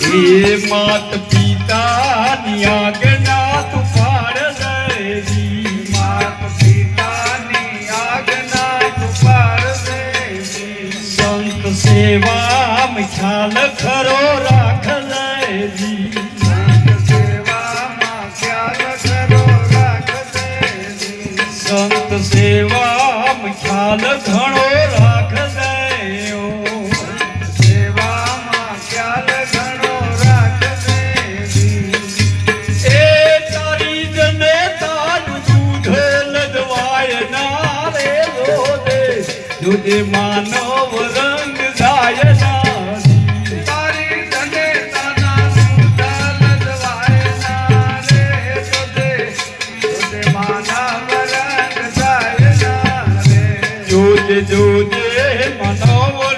એ માત પિતાની આજ્ઞા તું પાડજેજી માત પિતાની આજ્ઞા તું પાડજેજી સંત સેવામાં ખ્યાલ ખરો રાખજેજી સંત સેવામાં ખ્યાલ ખરો રાખજેજી સંત સેવામાં ખ્યાલ ઘણો રાખજે સેવામાં ખ્યાલ ઘણો રાખજેજી એ તારી જનેતાનું દૂધ લદવાય ના રે જોજે માનવ રંગ જાય ના તારી જનેતાના દૂધ લદવાય ના રે જોજે માનવ રંગ જાય ના રે જોજે માનવ